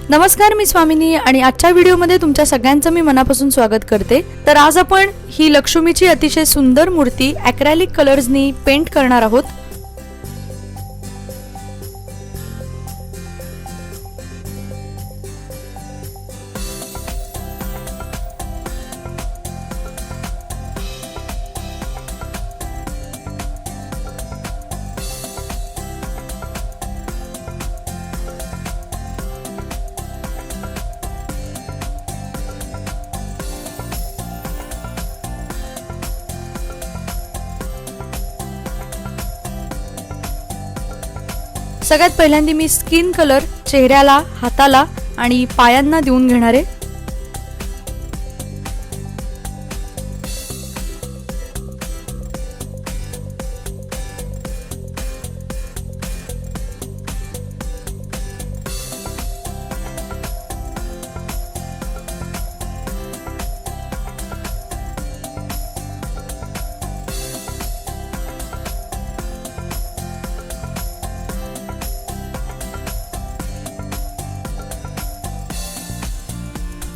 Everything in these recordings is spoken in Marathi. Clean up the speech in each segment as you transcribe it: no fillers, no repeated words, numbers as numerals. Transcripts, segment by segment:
नमस्कार, मी स्वामिनी आणि आजच्या व्हिडिओमध्ये तुमच्या सगळ्यांचं मी मनापासून स्वागत करते। तर आज आपण ही लक्ष्मीची अतिशय सुंदर मूर्ती ॲक्रेलिक कलर्सनी पेंट करणार आहोत। सगळ्यात पहिल्यांदा मी स्किन कलर चेहऱ्याला, हाताला आणि पायांना देऊन घेणार आहे।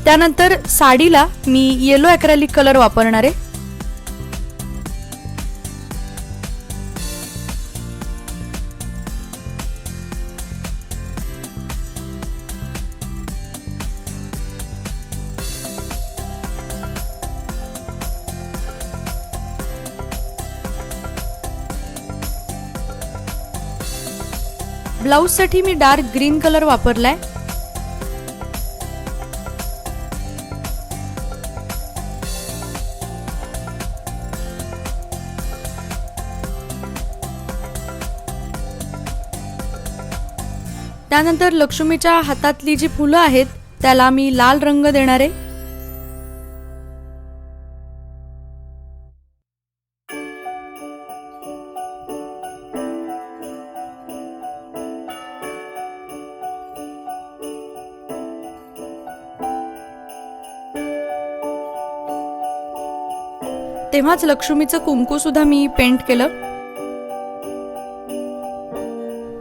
त्यानंतर साडीला मी येलो ॲक्रेलिक कलर वापरणार आहे। ब्लाउज साठी मी डार्क ग्रीन कलर वापरलाय। त्यानंतर लक्ष्मीच्या हातातली जी फुलं आहेत त्याला मी लाल रंग देणार आहे। तेव्हाच लक्ष्मीचं कुंकू सुद्धा मी पेंट केलं।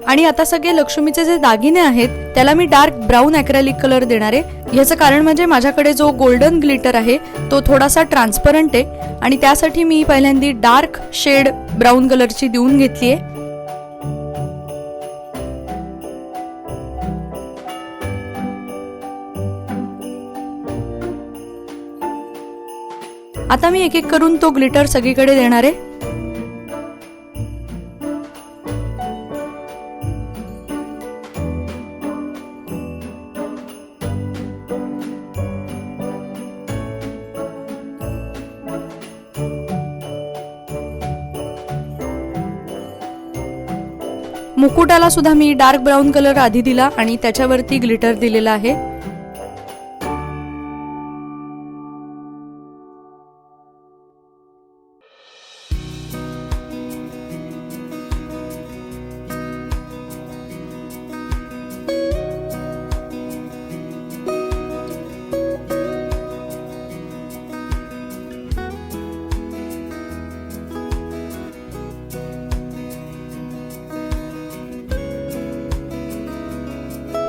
आणि आता सगळे लक्ष्मीचे जे दागिने आहेत त्याला मी डार्क ब्राऊन ॲक्रेलिक कलर देणार आहे। याचं कारण म्हणजे माझ्याकडे जो गोल्डन ग्लिटर आहे तो थोडासा ट्रान्सपरंट आहे आणि त्यासाठी मी पहिल्यांदा डार्क शेड ब्राऊन कलरची देऊन घेतली आहे। आता मी एक एक करून तो ग्लिटर सगळीकडे देणार आहे। मुकुटाला सुद्धा मी डार्क ब्राऊन कलर आधी दिला आणि त्याच्यावरती ग्लिटर दिलेला आहे।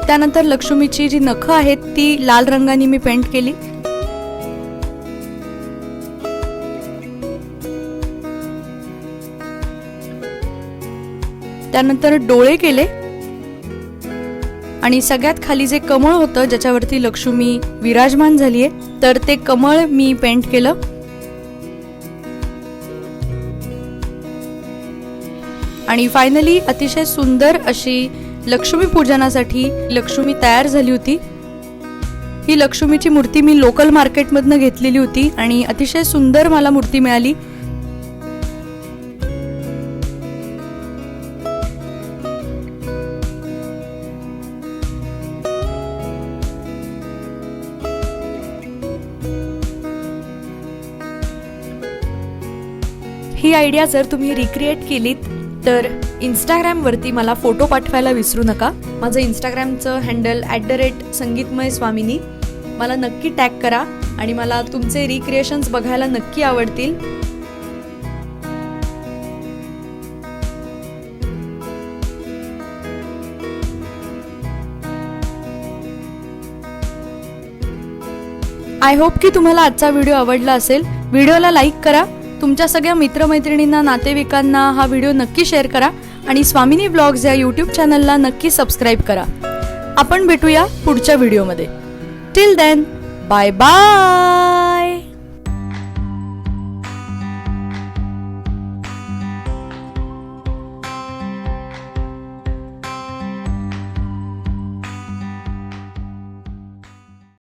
त्यानंतर लक्ष्मीची जी नखं आहेत ती लाल रंगाने मी पेंट केली। त्यानंतर डोळे केले आणि सगळ्यात खाली जे कमळ होतं ज्याच्यावरती लक्ष्मी विराजमान झालीये तर ते कमळ मी पेंट केलं। आणि फायनली अतिशय सुंदर अशी लक्ष्मी पूजनासाठी लक्ष्मी तयार झाली होती। ही लक्ष्मीची मूर्ती मी लोकल मार्केटमधनं घेतलेली होती आणि अतिशय सुंदर मला मूर्ती मिळाली। ही आयडिया जर तुम्ही रिक्रिएट केलीत तर इंस्टाग्रामवरती मला फोटो पाठवायला विसरू नका। माझं इंस्टाग्रामचं हँडल @संगीतमय_स्वामिनी, मला नक्की टॅग करा आणि मला तुमचे रिक्रिएशन्स बघायला नक्की आवडतील। आय होप की तुम्हाला आजचा व्हिडिओ आवडला असेल. व्हिडिओला लाईक करा, तुमच्या सगळ्या मित्रमैत्रिणींना, नातेवाईकांना हा व्हिडिओ नक्की शेअर करा आणि स्वामिनी व्लॉग्स या यूट्यूब चॅनलला नक्की सबस्क्राईब करा. आपण भेटूया पुढच्या व्हिडिओमध्ये. Till then, bye bye.